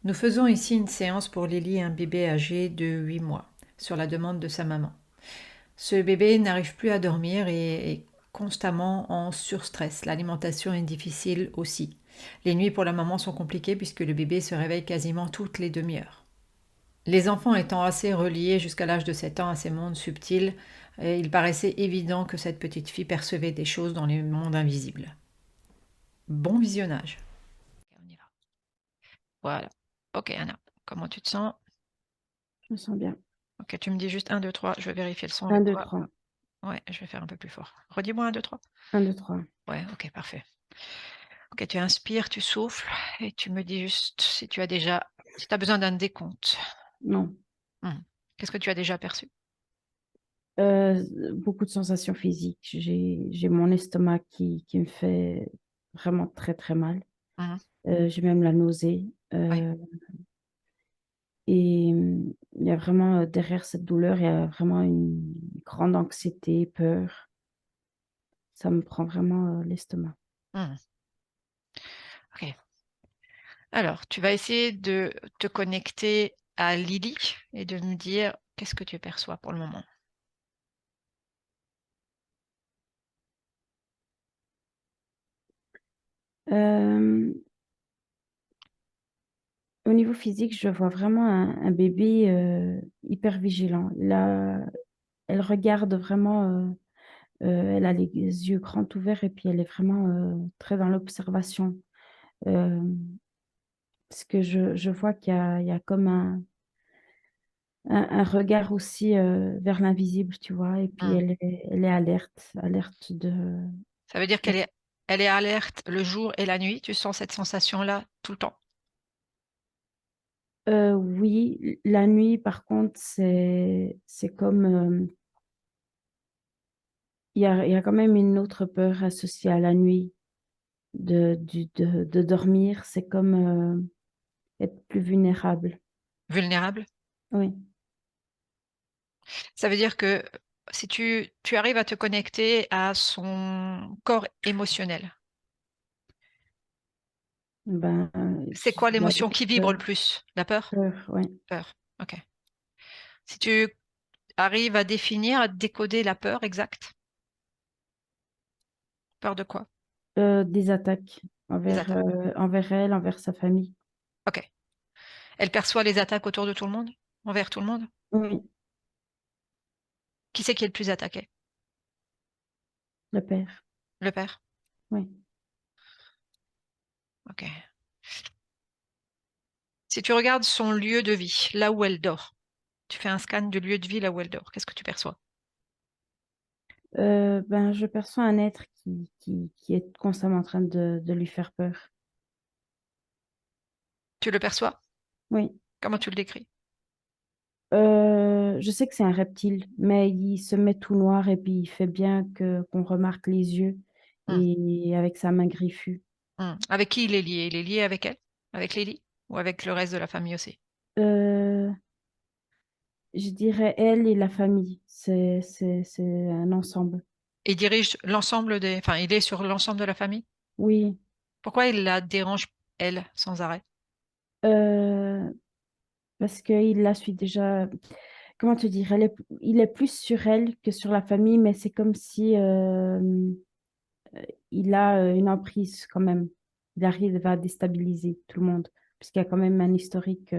Nous faisons ici une séance pour Lily, un bébé âgé de 8 mois, sur la demande de sa maman. Ce bébé n'arrive plus à dormir et est constamment en surstress. L'alimentation est difficile aussi. Les nuits pour la maman sont compliquées puisque le bébé se réveille quasiment toutes les demi-heures. Les enfants étant assez reliés jusqu'à l'âge de 7 ans à ces mondes subtils, il paraissait évident que cette petite fille percevait des choses dans les mondes invisibles. Bon visionnage. On y va. Voilà. Ok Anna, comment tu te sens? Je me sens bien. Ok, tu me dis juste un, 2, 3. Je vais vérifier le son Un, avec deux, toi. trois. Ouais, je vais faire un peu plus fort. Redis-moi un, 2, 3. Un, deux, trois. Ouais, ok, parfait. Ok, tu inspires, tu souffles et tu me dis juste si tu as besoin d'un décompte. Non. Hmm. Qu'est-ce que tu as déjà perçu? Euh, Beaucoup de sensations physiques. J'ai mon estomac qui me fait vraiment très, très mal. Mhm. J'ai même la nausée. Oui. Et il y a vraiment, derrière cette douleur, il y a vraiment une grande anxiété, peur. Ça me prend vraiment l'estomac. Hmm. Ok. Alors, tu vas essayer de te connecter à Lily et de me dire qu'est-ce que tu perçois pour le moment. Euh, Au niveau physique, je vois vraiment un bébé hyper vigilant. Là, elle regarde vraiment. Elle a les yeux grands ouverts et puis elle est vraiment très dans l'observation. Euh, Parce que je vois il y a comme un regard aussi vers l'invisible, tu vois, et puis Hmm. elle est alerte, alerte Ça veut dire elle est alerte le jour et la nuit. Tu sens cette sensation-là tout le temps. Oui, la nuit, par contre, c'est comme, il y a quand même une autre peur associée à la nuit de dormir, c'est comme être plus vulnérable. Vulnérable. Oui. Ça veut dire que si tu arrives à te connecter à son corps émotionnel, Ben, c'est quoi il y a l'émotion beaucoup qui de vibre le peur, plus? La peur? ouais. Peur. Ok. Si tu arrives à définir, à décoder la peur exacte, peur de quoi? Des attaques Des attaques. envers elle, envers sa famille. Ok. Elle perçoit les attaques autour de tout le monde? Envers tout le monde? Oui, Qui c'est qui est le plus attaqué? le père. Le père? Oui. Ok. Si tu regardes son lieu de vie, là où elle dort, tu fais un scan du lieu de vie là où elle dort, qu'est-ce que tu perçois? Ben, je perçois un être qui est constamment en train de lui faire peur. Tu le perçois? Oui. Comment tu le décris? Je sais que c'est un reptile, mais il se met tout noir et puis il fait bien qu'on remarque les yeux Hmm, et avec sa main griffue. hmm. Avec qui il est lié? Il est lié avec elle? Avec Lily? Ou avec le reste de la famille aussi? Euh, je dirais elle et la famille. C'est un ensemble. Il dirige l'ensemble des... Enfin, il est sur l'ensemble de la famille? Oui. Pourquoi il la dérange, elle, sans arrêt? Euh, Parce qu'il la suit déjà. Comment te dire, il est plus sur elle que sur la famille, mais c'est comme si il a une emprise quand même. Il arrive à déstabiliser tout le monde, puisqu'il y a quand même un historique.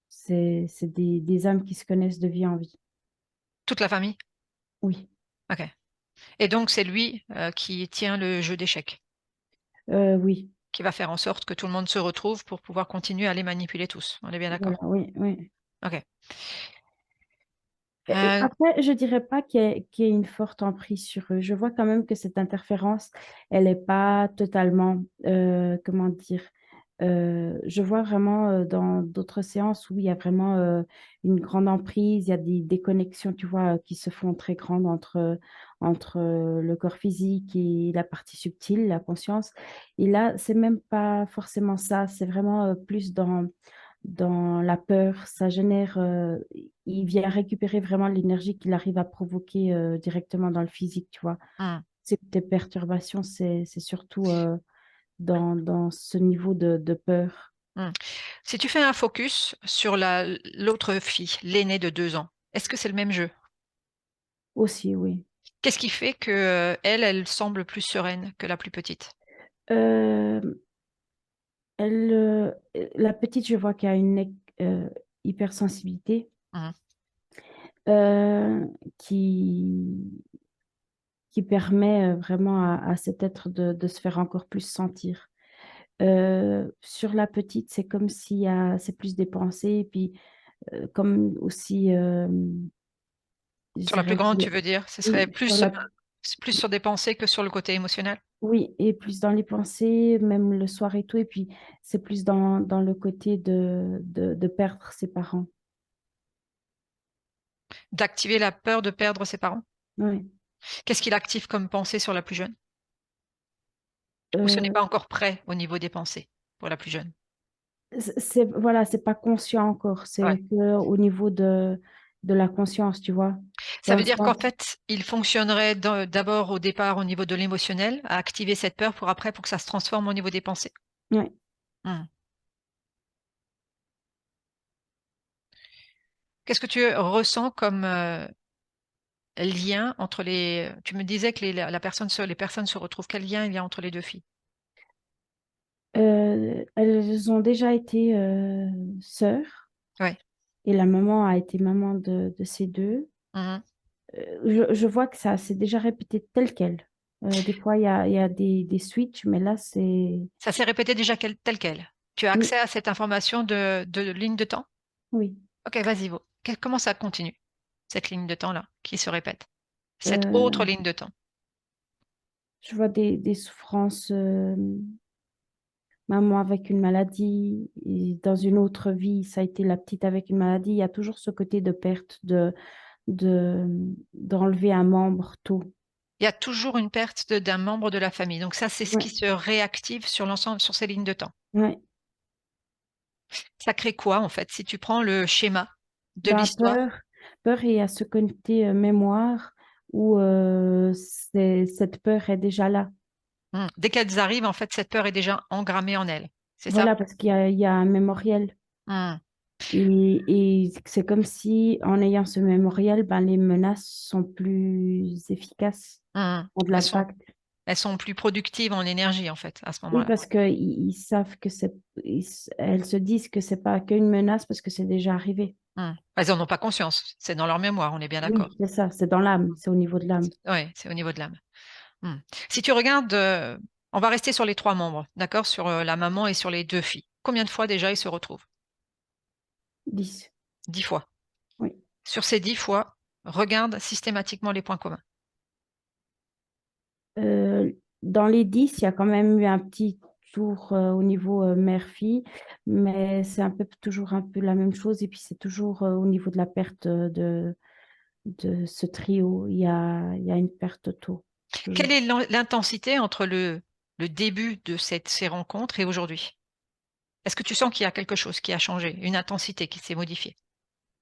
C'est des âmes qui se connaissent de vie en vie. Toute la famille? Oui. Ok. Et donc, c'est lui qui tient le jeu d'échecs, Oui, qui va faire en sorte que tout le monde se retrouve pour pouvoir continuer à les manipuler tous. On est bien voilà, d'accord? oui, oui. Ok. Et Euh, après, je dirais pas qu'il y ait une forte emprise sur eux. Je vois quand même que cette interférence, elle n'est pas totalement, comment dire, je vois vraiment dans d'autres séances où il y a vraiment une grande emprise, il y a des déconnexions, tu vois, qui se font très grandes entre le corps physique et la partie subtile, la conscience. Et là, c'est même pas forcément ça, c'est vraiment plus dans la peur, ça génère, il vient récupérer vraiment l'énergie qu'il arrive à provoquer directement dans le physique, tu vois. hmm. Tes perturbations, c'est surtout dans ce niveau de peur. Mmh. Si tu fais un focus sur l'autre fille, l'aînée de 2 ans, est-ce que c'est le même jeu? Aussi, oui. Qu'est-ce qui fait que, elle semble plus sereine que la plus petite? Hem, elle, la petite, je vois qu'il y a une hypersensibilité, Mmh. qui permet, vraiment à cet être de se faire encore plus sentir. Sur la petite, c'est comme s'il y a c'est plus des pensées et puis, comme aussi, je Sur la plus dirais grande, qu'il tu veux dire? Ce serait oui, sur plus, la c'est plus sur des pensées que sur le côté émotionnel? oui et plus dans les pensées, même le soir et tout et puis c'est plus dans le côté de perdre ses parents. D'activer la peur de perdre ses parents? Ouais, Qu'est-ce qu'il active comme pensée sur la plus jeune? Ou ce n'est heu, pas encore prêt au niveau des pensées pour la plus jeune? c'est voilà, c'est pas conscient encore, Ouais. c'est qu'au niveau de la conscience, tu vois? Ça Dans veut le dire qu'en sens fait, il fonctionnerait d'abord au départ au niveau de l'émotionnel, à activer cette peur pour après pour que ça se transforme au niveau des pensées? ouais. Mmh. Qu'est-ce que tu ressens comme, lien entre les tu me disais que les personnes se retrouvent. Quel lien il y a entre les 2 filles? Elles ont déjà été, sœurs Ouais. et la maman a été maman de ces 2. Mmh. Je vois que ça s'est déjà répété tel quel. Des fois, il y a des switches, mais là, c'est Ça s'est répété déjà tel quel? Tu as oui, accès à cette information de ligne de temps? oui. OK, vas-y, comment ça continue, cette ligne de temps-là, qui se répète? Cette autre Heu, ligne de temps? je vois des souffrances, maman avec une maladie et dans une autre vie, ça a été la petite avec une maladie. Il y a toujours ce côté de perte, d'enlever un membre tôt. Il y a toujours une perte d'un membre de la famille, donc ça, c'est ce qui Ouais, se réactive sur l'ensemble sur ces lignes de temps. ouais. Ça crée quoi, en fait? Si tu prends le schéma de Ben, l'histoire. peur et à ce côté, mémoire où, c'est cette peur est déjà là. Dès qu'elles arrivent, en fait, cette peur est déjà engrammée en elles, c'est ça? Voilà, parce qu'il y a un mémoriel Mmh. et c'est comme si en ayant ce mémoriel, ben, les menaces sont plus efficaces, Mmh. ont de Elles sont l'impact. elles sont plus productives en énergie, en fait, à ce Oui, moment-là. parce qu'ils savent que elles se disent que c'est pas qu'une menace parce que c'est déjà arrivé. Elles en ont pas conscience, c'est dans leur mémoire, on est bien Oui, d'accord. c'est ça, c'est dans l'âme, c'est au niveau de l'âme. Ouais, c'est au niveau de l'âme. Mmh. Si tu regardes, on va rester sur les 3 membres, d'accord? Sur, la maman et sur les 2 filles. Combien de fois déjà ils se retrouvent? 10. 10 fois. Oui. Sur ces 10 fois, regarde systématiquement les points communs. Dans les 10 il y a quand même eu un petit tour, au niveau, mère-fille, mais c'est un peu toujours un peu la même chose et puis c'est toujours, au niveau de la perte, de ce trio. Il y a une perte tôt, Quelle toujours. est l'intensité entre le début de ces rencontres et aujourd'hui? Est-ce que tu sens qu'il y a quelque chose qui a changé, une intensité qui s'est modifiée?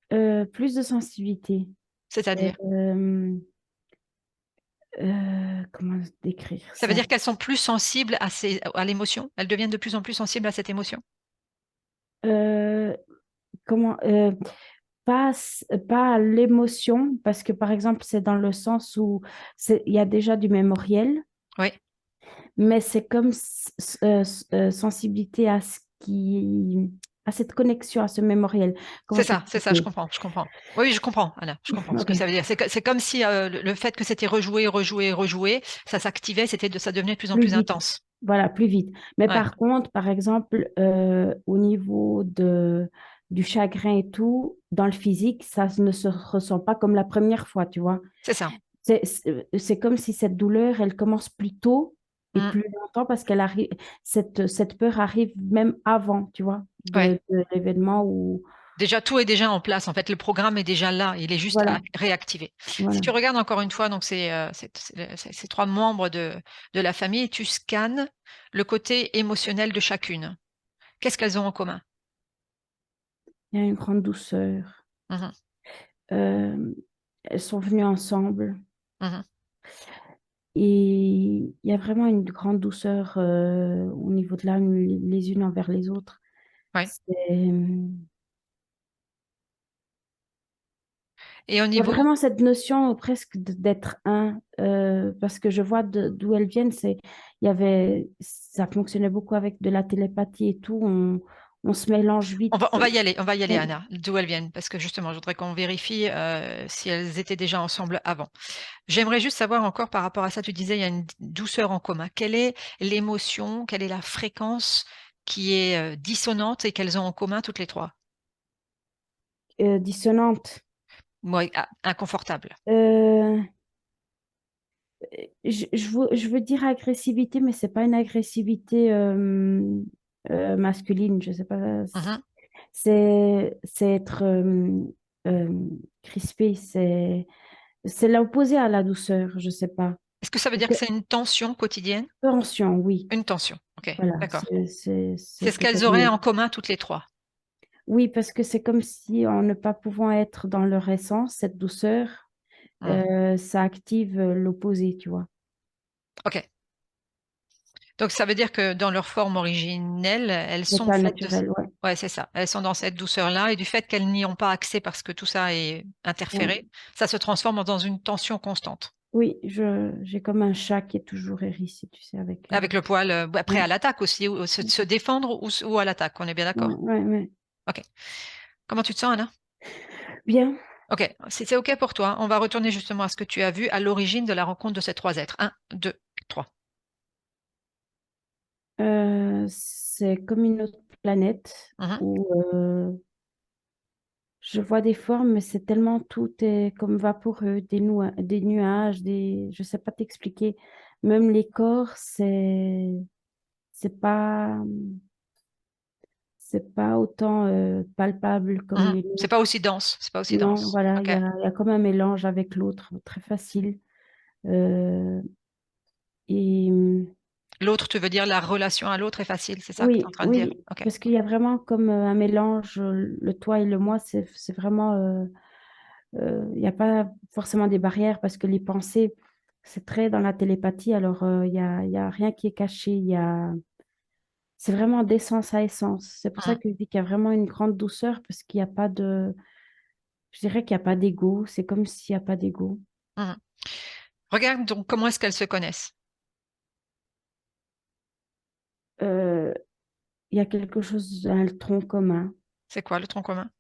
Plus de sensibilité. C'est-à-dire? Hem, comment décrire Ça veut ça? dire qu'elles sont plus sensibles à l'émotion? Elles deviennent de plus en plus sensibles à cette émotion? Heu, comment, pas à l'émotion parce que, par exemple, c'est dans le sens où il y a déjà du mémoriel. Oui, Mais c'est comme sensibilité à ce qui à cette connexion, à ce mémoriel. Comment c'est ça, je t'expliquer? comprends, je comprends. Oui, je comprends, Anna, je comprends ce que OK. ça veut dire. C'est comme si, le fait que c'était rejoué, rejoué, rejoué, ça s'activait, ça devenait de plus en Plus plus vite. intense. Voilà, plus vite. Mais Ouais, par contre, par exemple, au niveau du chagrin et tout, dans le physique, ça ne se ressent pas comme la première fois, tu vois? c'est ça. C'est comme si cette douleur, elle commence plus tôt et Mmh, plus longtemps parce qu'elle arrive cette peur arrive même avant, tu vois? ouais. De l'événement où Déjà, tout est déjà en place, en fait, le programme est déjà là, il est juste à voilà, réactiver. Si voilà. tu regardes encore une fois donc ces 3 membres de la famille, tu scannes le côté émotionnel de chacune. Qu'est-ce qu'elles ont en commun? Il y a une grande douceur. Mmh mh. Hem, elles sont venues ensemble Mmh. et il y a vraiment une grande douceur, au niveau de l'âme, les unes envers les autres. Oui. C'est, Et au il y a niveau, vraiment cette notion presque d'être un, parce que je vois d'où elles viennent. Ça fonctionnait beaucoup avec de la télépathie et tout. On se mélange vite. on va y aller, Oui. Anna, d'où elles viennent, parce que justement, je voudrais qu'on vérifie si elles étaient déjà ensemble avant. J'aimerais juste savoir encore par rapport à ça, tu disais il y a une douceur en commun. Quelle est l'émotion, quelle est la fréquence qui est dissonante et qu'elles ont en commun toutes les trois? Dissonante. Moi, inconfortable. Euh, je veux dire agressivité, mais c'est pas une agressivité masculine. Je sais pas. Mhm. C'est être euh, crispé. C'est l'opposé à la douceur. Je sais pas. Est-ce que ça veut Parce dire que que c'est une tension quotidienne? tension, oui. Une tension. Ok, Voilà. d'accord. C'est C'est ce qu'elles peut-être auraient mieux. en commun toutes les trois. Oui, parce que c'est comme si en ne pas pouvant être dans leur essence, cette douceur, Hmm. ça active l'opposé, tu vois. Ok. Donc ça veut dire que dans leur forme originelle, elles sont L'état faites de... naturel, ouais. Ouais, c'est ça. Elles sont dans cette douceur-là et du fait qu'elles n'y ont pas accès parce que tout ça est Ouais. interféré, ça se transforme dans une tension constante. Oui, j'ai comme un chat qui est toujours hérissé, tu sais, avec... Avec le poil prêt ouais, à l'attaque aussi, ou se défendre ou à l'attaque, on est bien ouais, d'accord? ouais, ouais. Ok. Comment tu te sens, Anna? Bien. Ok, si c'est ok pour toi, on va retourner justement à ce que tu as vu à l'origine de la rencontre de ces trois êtres. Un, deux, trois. C'est comme une autre planète Mhm. où je vois des formes, mais c'est tellement tout est comme vaporeux, des nuages, je sais pas t'expliquer. Même les corps, c'est pas, c'est pas autant palpable comme Mhm. les C'est pas nôtres. aussi dense, c'est pas aussi Non, dense. voilà, Ok. il y a comme un mélange avec l'autre, très facile. Euh, et L'autre, tu veux dire la relation à l'autre est facile, c'est ça que tu es en oui, train de dire? oui, Ok. parce qu'il y a vraiment comme un mélange, le toi et le moi, c'est vraiment, il n'y a pas forcément des barrières parce que les pensées, c'est très dans la télépathie, alors il y a rien qui est caché, c'est vraiment d'essence à essence. C'est pour ça Mhm. que je dis qu'il y a vraiment une grande douceur parce qu'il n'y a pas je dirais qu'il n'y a pas d'ego, c'est comme s'il n'y a pas d'ego. Mhm. Regarde donc comment est-ce qu'elles se connaissent. Euh, il y a quelque chose, un tronc commun, C'est quoi le tronc commun?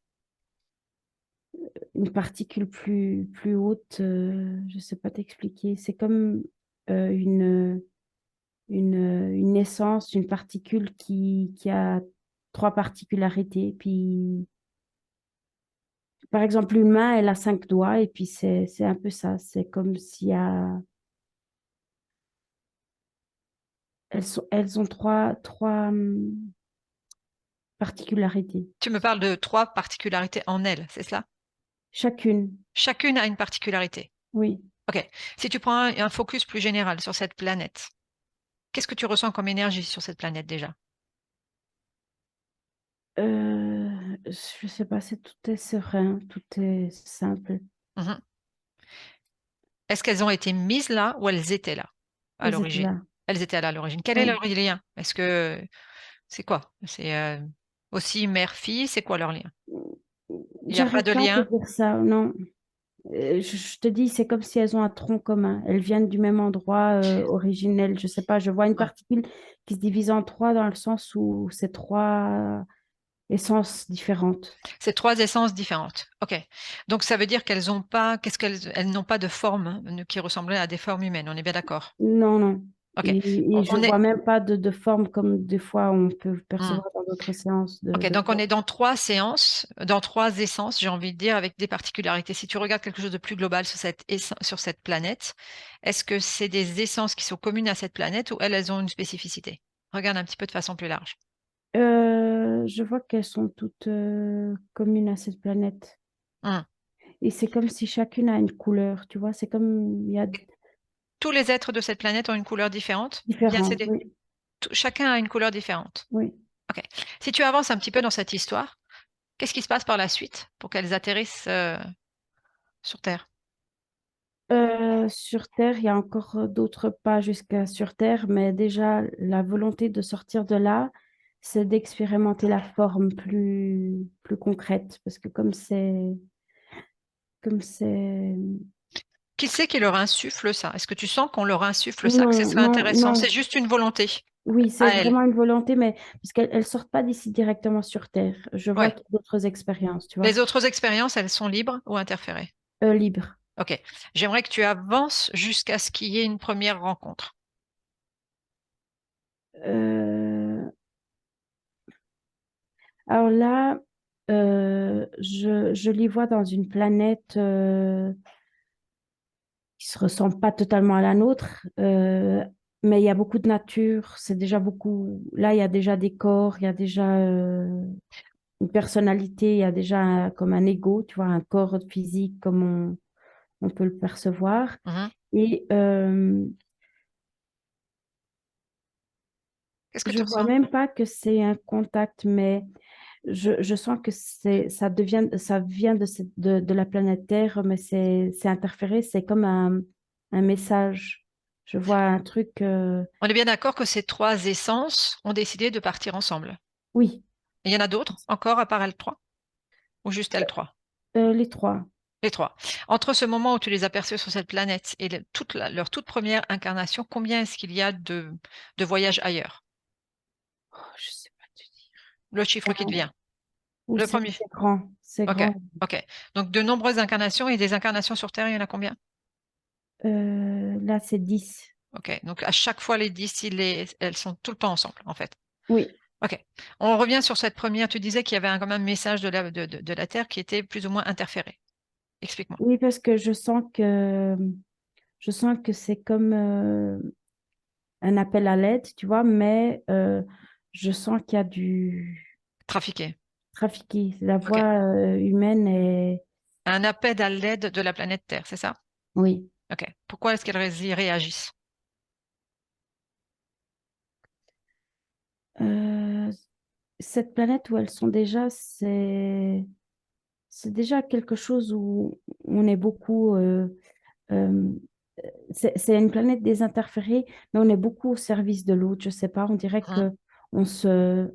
une particule plus haute, je ne sais pas t'expliquer. C'est comme une essence, une particule qui a trois particularités. Puis, par exemple, une main, elle a cinq doigts, et puis c'est un peu ça. C'est comme s'il y a... elles ont trois particularités. Tu me parles de trois particularités en elles, c'est cela? Chacune, Chacune a une particularité. oui. Ok. Si tu prends un focus plus général sur cette planète, qu'est-ce que tu ressens comme énergie sur cette planète déjà? Je sais pas, tout est serein, tout est simple. Mhm. Est-ce qu'elles ont été mises là ou elles étaient là à Elles étaient l'origine? là. Elles étaient là à l'origine. Quel est Oui. leur lien? Est-ce que c'est quoi? C'est aussi mère-fille, c'est quoi leur lien? Il n'y a pas J'arrive de pas à te lien? dire ça, non. Je te dis, c'est comme si elles ont un tronc commun. Elles viennent du même endroit originel. Je sais pas, je vois une Hmm. particule qui se divise en trois dans le sens où c'est trois essences différentes. C'est trois essences différentes. Ok. Donc ça veut dire qu'elles ont pas, elles n'ont pas de forme qui ressemblerait à des formes humaines. On est bien d'accord. Non, non. Ok. Et je On vois est, même pas de forme comme des fois on peut hmm. percevoir dans d'autres séances Ok. de Donc on forme. est dans trois séances, dans trois essences, j'ai envie de dire, avec des particularités. Si tu regardes quelque chose de plus global sur sur cette planète, est-ce que c'est des essences qui sont communes à cette planète ou elles ont une spécificité? Regarde un petit peu de façon plus large. Je vois qu'elles sont toutes communes à cette planète. Hmm. Et c'est comme si chacune a une couleur, tu vois. C'est comme, il y a Tous les êtres de cette planète ont une couleur différente. Bien, différents, oui, chacun a une couleur différente. oui. Ok. Si tu avances un petit peu dans cette histoire, qu'est-ce qui se passe par la suite pour qu'elles atterrissent sur Terre? Sur Terre, il y a encore d'autres pas jusqu'à sur Terre, mais déjà la volonté de sortir de là, c'est d'expérimenter la forme plus concrète, parce que comme c'est, Qui c'est qui leur insuffle ça? Est-ce que tu sens qu'on leur insuffle ça, que ce non, serait non, intéressant? non, C'est juste une volonté oui, c'est à elles. vraiment une volonté, mais parce qu'elles elles sortent pas d'ici directement sur Terre. Je vois Ouais. qu'il y a d'autres expériences, tu vois, Les autres expériences, elles sont libres ou interférées? libres. Ok. J'aimerais que tu avances jusqu'à ce qu'il y ait une première rencontre. Euh, alors là, je les vois dans une planète qui se ressemble pas totalement à la nôtre, mais il y a beaucoup de nature. C'est déjà beaucoup. Là, il y a déjà des corps, il y a déjà une personnalité, il y a déjà comme un ego, tu vois, un corps physique comme on peut le percevoir. Mhm. Et Qu'est-ce que je tu vois ressens? même pas que c'est un contact, mais je sens que ça vient de la planète Terre, mais c'est interféré, c'est comme un message. Je vois un truc, On est bien d'accord que ces trois essences ont décidé de partir ensemble. oui, Et il y en a d'autres encore à part elles trois? Ou juste elles trois? les trois. Les trois. Entre ce moment où tu les as perçus sur cette planète et leur toute première incarnation, combien est-ce qu'il y a de voyages ailleurs? Oh, je sais pas te Le chiffre qui te dire. vient. Ou Le premier. c'est grand, c'est Ok. grand. Ok. Donc de nombreuses incarnations et des incarnations sur Terre, il y en a combien? Là, c'est 10. Ok. Donc à chaque fois, les 10, elles sont tout le temps ensemble, en fait. Oui, Ok. On revient sur cette première. Tu disais qu'il y avait quand même un message de la Terre qui était plus ou moins interféré. Explique-moi. oui, parce que je sens que c'est comme un appel à l'aide, tu vois, mais je sens qu'il y a du Trafiqué. trafiqué. La Ok. voix humaine est, Un appel à l'aide de la planète Terre, c'est ça? oui. Ok. Pourquoi est-ce qu'elles y réagissent? Euh, cette planète où elles sont déjà, c'est déjà quelque chose où on est beaucoup. Euh, c'est une planète désinterférée, mais on est beaucoup au service de l'autre. Je sais pas, on dirait Mhm. que on se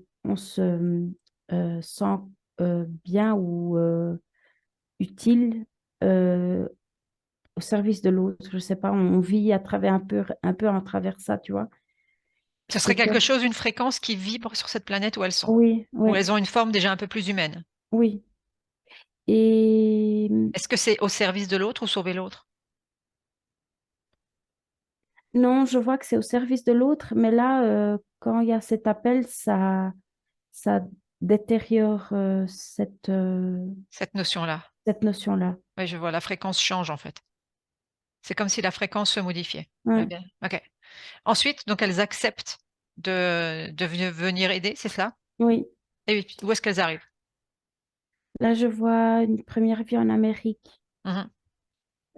sent bien ou utile euh, au service de l'autre. Je sais pas, on vit à travers un peu à travers ça, tu vois. Ce serait C'est quelque comme, chose, une fréquence qui vibre sur cette planète où elles sont, oui, où oui, elles ont une forme déjà un peu plus humaine. oui. Et Est-ce que c'est au service de l'autre ou sauver l'autre? non, je vois que c'est au service de l'autre, mais là, quand il y a cet appel, ça détériore Cette notion-là. cette notion-là. Oui, je vois, la fréquence change en fait. C'est comme si la fréquence se modifiait. Ouais, Ouais, bien. Ok. Ensuite, donc elles acceptent venir aider, c'est ça? oui. Et puis, où est-ce qu'elles arrivent? Là, je vois une première vie en Amérique. Mhm.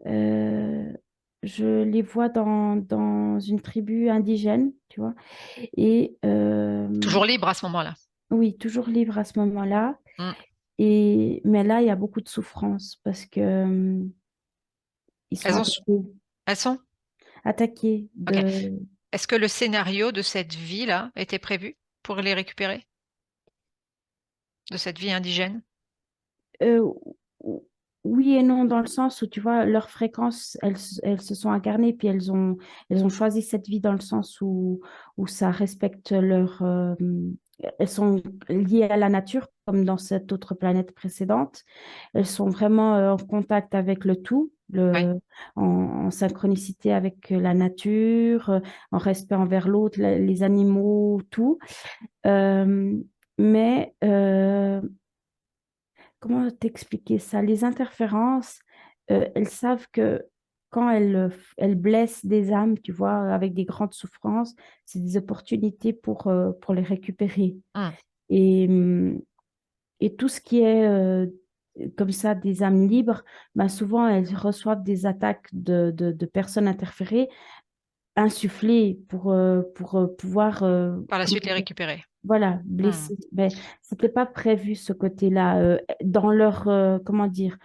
Euh, je les vois dans une tribu indigène, tu vois. Et Toujours libre à ce moment-là. oui, toujours libre à ce moment-là. Mhm. Mais là, il y a beaucoup de souffrance parce que ils sont Elles ont, elles sont? attaqués Ok. de. Est-ce que le scénario de cette vie-là était prévu pour les récupérer, de cette vie indigène? Euh, oui et non, dans le sens où, tu vois, leurs fréquences, elles se sont incarnées, puis elles ont choisi cette vie dans le sens où ça respecte leur. Elles sont liées à la nature, comme dans cette autre planète précédente. Elles sont vraiment en contact avec le tout, Oui. en synchronicité avec la nature, en respect envers l'autre, les animaux, tout. Euh, mais comment t'expliquer ça? Les interférences, elles savent que quand elles blessent des âmes, tu vois, avec des grandes souffrances, c'est des opportunités pour les récupérer. Mhm. Et, et tout ce qui est comme ça, des âmes libres, ben souvent elles reçoivent des attaques de personnes interférées, insufflées pour pouvoir Par la comment suite, les dire, récupérer. voilà, Mhm. blesser. Mais c'était pas prévu ce côté-là dans leur comment dire.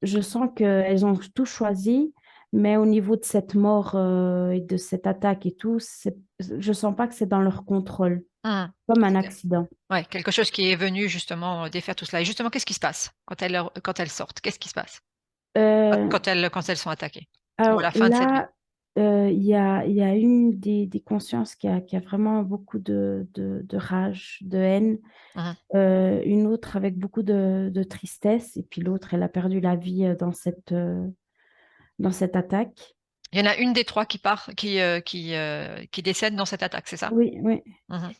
Je sens qu'elles ont tout choisi, mais au niveau de cette mort et de cette attaque et tout, je sens pas que c'est dans leur contrôle. Hum. comme un accident. Ouais, quelque chose qui est venu justement défaire tout cela. Et justement, qu'est-ce qui se passe quand elles sortent? Qu'est-ce qui se passe Euh, quand elles sont attaquées? Ou à alors la fin de cette vie? là, il y a une des consciences qui a vraiment beaucoup de rage, de haine. Mhm. Une autre avec beaucoup de tristesse, et puis l'autre, elle a perdu la vie dans cette attaque. Il y en a une des trois qui part, qui décède dans cette attaque, c'est ça? Oui, oui. Mhm.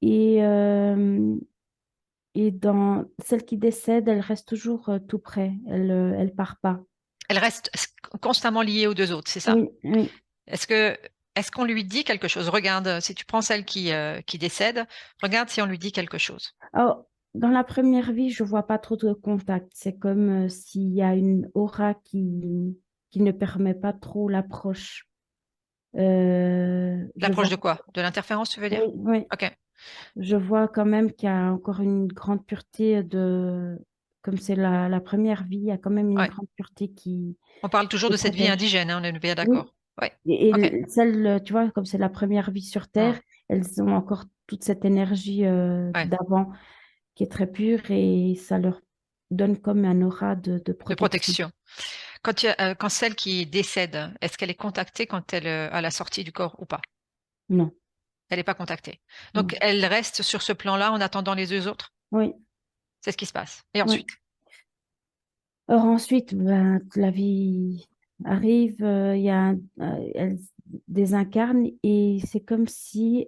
Et, euh, et dans celle qui décède, elle reste toujours tout près, elle part pas. Elle reste constamment liée aux deux autres, c'est ça? Oui, oui. Est-ce que, est-ce qu'on lui dit quelque chose? Regarde, si tu prends celle qui décède, regarde si on lui dit quelque chose. Alors, dans la première vie, je vois pas trop de contact. C'est comme s'il y a une aura qui ne permet pas trop l'approche. Je L'approche vois, de quoi? De l'interférence, tu veux oui, dire? oui. Ok, Je vois quand même qu'il y a encore une grande pureté comme c'est la première vie, il y a quand même une ouais. grande pureté On parle toujours qui de cette vie protège. indigène, hein, on est bien Oui. d'accord. Ouais, ok, Celle, tu vois, comme c'est la première vie sur Hmm. Terre, elles ont encore toute cette énergie Ouais, d'avant qui est très pure et ça leur donne comme un aura de de protection. protection. Quand celle qui décède, est-ce qu'elle est contactée quand elle à la sortie du corps ou pas? Non, Elle n'est pas contactée. Donc non. elle reste sur ce plan-là en attendant les deux autres. Oui, C'est ce qui se passe. Et oui. ensuite, Or ensuite, ben, la vie arrive, il y a elle désincarne et c'est comme si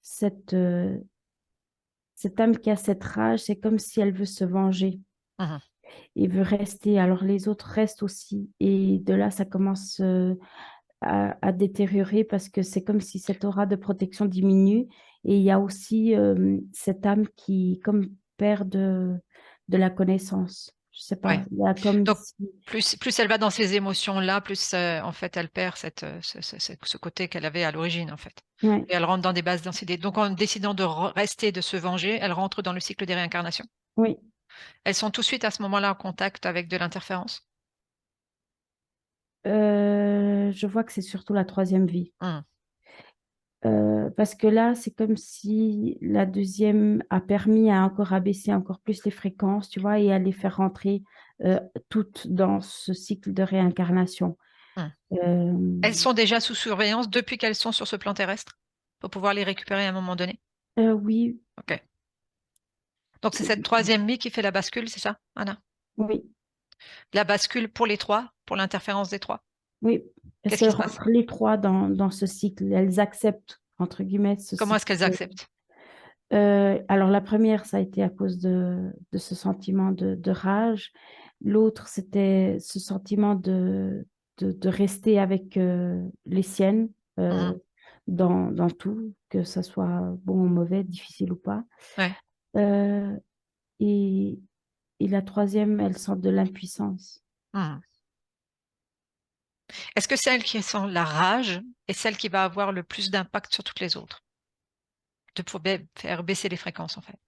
cette, cette âme qui a cette rage, c'est comme si elle veut se venger Mhm. et veut rester. Alors les autres restent aussi. Et de là, ça commence à détériorer parce que c'est comme si cette aura de protection diminue. Et il y a aussi cette âme qui, comme perd de la connaissance. Je sais pas, Ouais. il y a comme Donc si... plus elle va dans ces émotions-là, plus en fait elle perd ce côté qu'elle avait à l'origine en fait. Ouais, Et elle rentre dans des bases d'anxiété. Donc en décidant de rester, de se venger, elle rentre dans le cycle des réincarnations. oui. Elles sont tout de suite à ce moment-là en contact avec de l'interférence. Je vois que c'est surtout la troisième vie. Mhm. Parce que là, c'est comme si la deuxième a permis à encore abaisser encore plus les fréquences, tu vois, et à les faire rentrer toutes dans ce cycle de réincarnation. Mhm. Euh, Elles sont déjà sous surveillance depuis qu'elles sont sur ce plan terrestre pour pouvoir les récupérer à un moment donné. oui, Ok. Donc c'est cette troisième vie qui fait la bascule, c'est ça, Anna? oui, La bascule pour les trois, pour l'interférence des trois. oui. Elles Qu'est-ce se qui se passe? rentrent les trois dans ce cycle. Elles acceptent, entre guillemets, ce Comment est-ce cycle. qu'elles acceptent? Alors, la première, ça a été à cause de ce sentiment de rage. L'autre, c'était ce sentiment de rester avec les siennes euh, Mhm. dans tout, que ça soit bon ou mauvais, difficile ou pas. Ouais. Euh, et, et la troisième, elle sent de l'impuissance. Mhm. Est-ce que celle qui sent la rage est celle qui va avoir le plus d'impact sur toutes les autres? De pouvoir faire baisser les fréquences, en fait.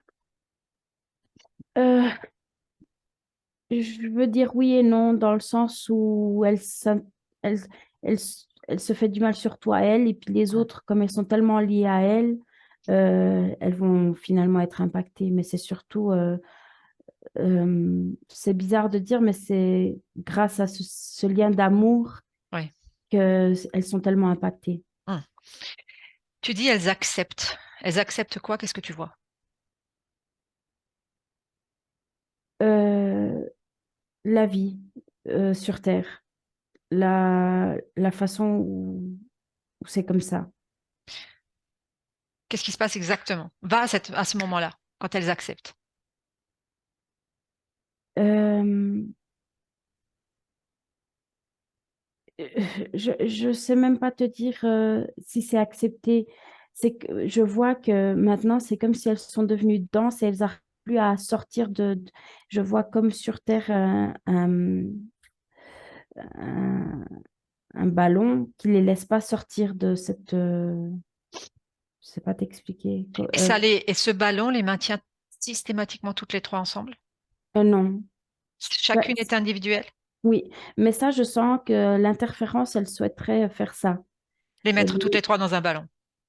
Euh, je veux dire oui et non, dans le sens où elle, elle, elle se fait du mal surtout à elle, et puis les Mhm. autres, comme elles sont tellement liées à elle, elles vont finalement être impactées. Mais c'est surtout, c'est bizarre de dire, mais c'est grâce à ce lien d'amour Oui. qu'elles sont tellement impactées. Mhm. Tu dis elles acceptent. Elles acceptent quoi? Qu'est-ce que tu vois? Euh, la vie sur Terre, la façon où c'est comme ça. Qu'est-ce qui se passe exactement? Va à ce moment-là, quand elles acceptent. Euh, je sais même pas te dire si c'est accepté. C'est que je vois que maintenant, c'est comme si elles sont devenues denses et elles n'arrivent plus à sortir je vois comme sur Terre un, un ballon qui les laisse pas sortir de cette... je sais pas t'expliquer. Et ce ballon les maintient systématiquement toutes les trois ensemble? Non. Bah, Chacune est individuelle? oui, mais ça, je sens que l'interférence, elle souhaiterait faire ça, Les mettre toutes les, les trois dans un ballon?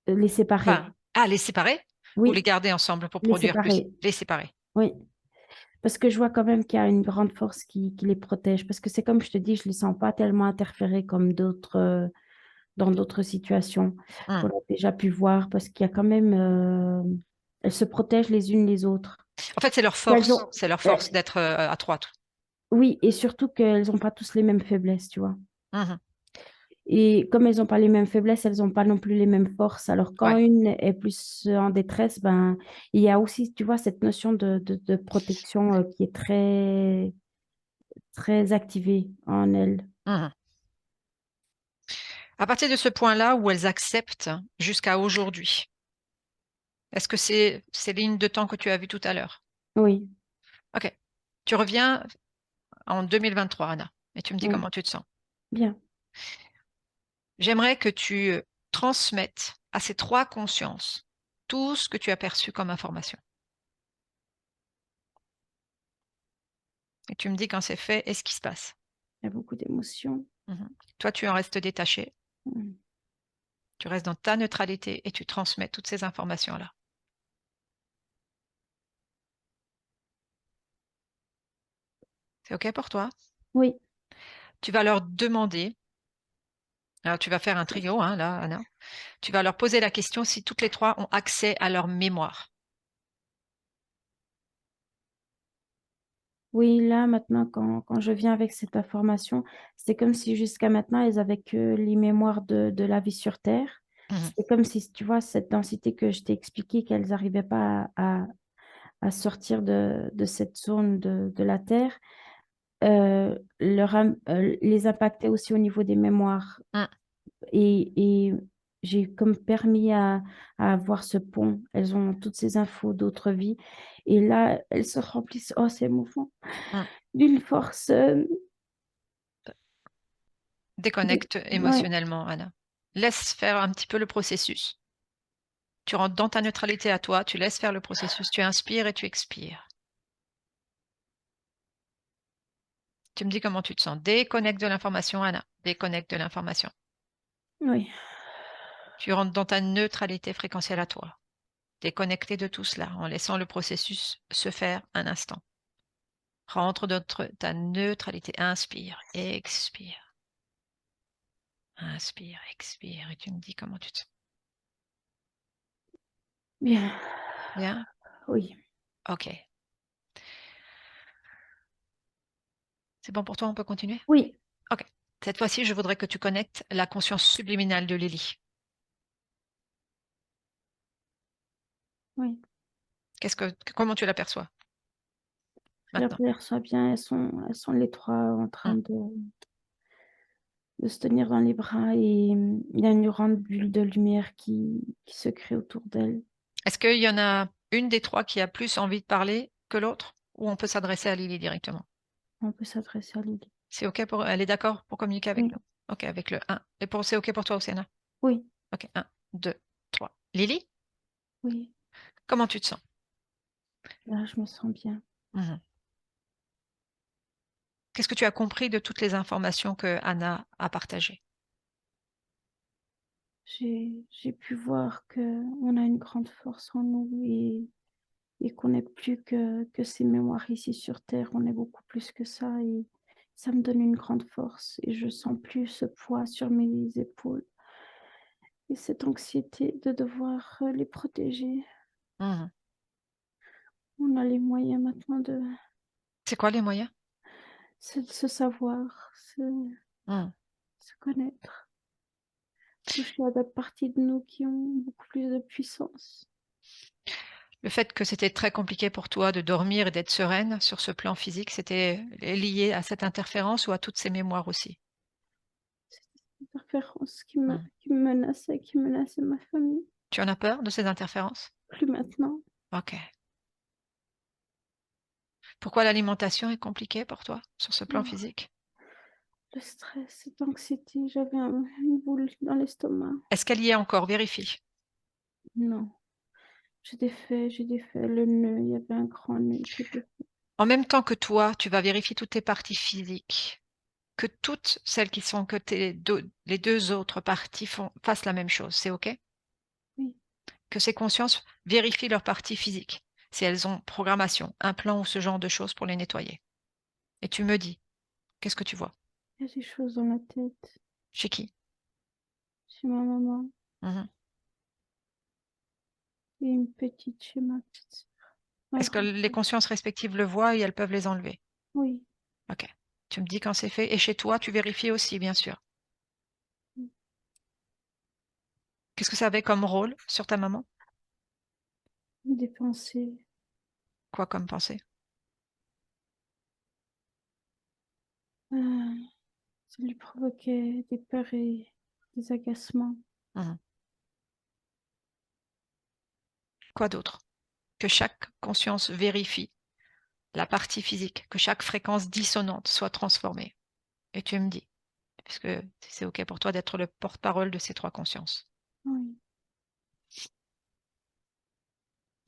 les Enfin, séparer. Ah, les séparer ou les Oui, garder ensemble pour les produire plus? séparer. Les séparer. Oui, parce que je vois quand même qu'il y a une grande force qui les protège. Parce que c'est comme je te dis, je ne les sens pas tellement interférés comme d'autres, dans d'autres situations Hmm. qu'on a déjà pu voir, parce qu'il y a quand même, elles se protègent les unes les autres. En fait, c'est leur Elles force. ont, C'est leur euh, force d'être à trois. oui, et surtout qu'elles n'ont pas tous les mêmes faiblesses, tu vois. Mhm. Et comme elles n'ont pas les mêmes faiblesses, elles n'ont pas non plus les mêmes forces. Alors quand Ouais. une est plus en détresse, ben, il y a aussi, tu vois, cette notion de protection qui est très, très activée en elle. Mhm. À partir de ce point-là où elles acceptent jusqu'à aujourd'hui, est-ce que c'est ces lignes de temps que tu as vues tout à l'heure? Oui, Ok. Tu reviens en 2023, Anna, et tu me dis oui, comment tu te sens. bien. J'aimerais que tu transmettes à ces trois consciences tout ce que tu as perçu comme information. Et tu me dis quand c'est fait et ce qui se passe. Il y a beaucoup d'émotions. Mhm. Toi, tu en restes détaché, Mm. tu restes dans ta neutralité et tu transmets toutes ces informations-là. C'est OK pour toi? Oui, Tu vas leur demander, alors tu vas faire un trio, hein, là, Anna. Tu vas leur poser la question si toutes les trois ont accès à leur mémoire. oui, là, maintenant, quand je viens avec cette information, c'est comme si jusqu'à maintenant, elles avaient que les mémoires de la vie sur Terre. Mhm. C'est comme si, tu vois, cette densité que je t'ai expliqué, qu'elles n'arrivaient pas à sortir de cette zone de la Terre, les impactait aussi au niveau des mémoires. Mm. Et j'ai comme permis à avoir ce pont. Elles ont toutes ces infos d'autres vies. Et là, elles se remplissent, oh, c'est émouvant, Mm. d'une force. Déconnecte Ouais, émotionnellement, Anna. Laisse faire un petit peu le processus. Tu rentres dans ta neutralité à toi, tu laisses faire le processus, tu inspires et tu expires. Tu me dis comment tu te sens. Déconnecte de l'information, Anna. Déconnecte de l'information. oui, Tu rentres dans ta neutralité fréquentielle à toi. Déconnecté de tout cela en laissant le processus se faire un instant. Rentre dans ta neutralité. Inspire, expire. Inspire, expire. Et tu me dis comment tu te sens. bien, Bien? oui, Ok. C'est bon pour toi, on peut continuer? oui, Ok. Cette fois-ci, je voudrais que tu connectes la conscience subliminale de Lily. oui. Comment tu l'aperçois Je la maintenant? perçois bien. Elles sont les trois en train Hmm. de se tenir dans les bras et il y a une grande bulle de lumière qui se crée autour d'elles. Est-ce qu'il y en a une des trois qui a plus envie de parler que l'autre? Ou on peut s'adresser à Lily directement? On peut s'adresser à Lily. C'est OK pour... Elle est d'accord pour communiquer avec Oui, nous? OK, avec le un. Et c'est OK pour toi, Océana? oui, OK, un, 2, 3. Lily, oui. comment tu te sens? Là, je me sens bien. Mhm. Qu'est-ce que tu as compris de toutes les informations que Anna a partagées? J'ai pu voir que on a une grande force en nous et qu'on n'est plus que ces mémoires ici sur Terre. On est beaucoup plus que ça et ça me donne une grande force et je sens plus ce poids sur mes épaules et cette anxiété de devoir les protéger. Mhm. On a les moyens maintenant C'est quoi les moyens? de se savoir, Mhm. se connaître, toucher à des parties de nous qui ont beaucoup plus de puissance. Le fait que c'était très compliqué pour toi de dormir et d'être sereine sur ce plan physique, c'était lié à cette interférence ou à toutes ces mémoires aussi? Cette interférence Mhm. qui menaçait ma famille. Tu en as peur de ces interférences? Plus maintenant. OK. Pourquoi l'alimentation est compliquée pour toi sur ce plan Oh, physique? le stress, cette anxiété, j'avais une boule dans l'estomac. Est-ce qu'elle y est encore? Vérifie. Non, j'ai défait le nœud, il y avait un grand nœud qui était En même temps que toi, tu vas vérifier toutes tes parties physiques, que toutes celles qui sont que les deux autres parties fassent la même chose. C'est OK? oui, que ces consciences vérifient leur partie physique, si elles ont programmation, un plan ou ce genre de choses pour les nettoyer. Et tu me dis, qu'est-ce que tu vois? Il y a des choses dans la tête. Chez qui? Chez ma maman Mhm. et une petite chez ma petite sœur. Ma Est-ce que grande les sœur. consciences respectives le voient et elles peuvent les enlever? Oui. Ok. Tu me dis quand c'est fait. Et chez toi, tu vérifies aussi, bien sûr. Qu'est-ce que ça avait comme rôle sur ta maman? Des pensées. Quoi comme pensée? Ah, ça lui provoquait des peurs et des agacements. Mhm. Quoi d'autre? Que chaque conscience vérifie la partie physique, que chaque fréquence dissonante soit transformée. Et tu me dis, puisque c'est OK pour toi d'être le porte-parole de ces trois consciences. Oui,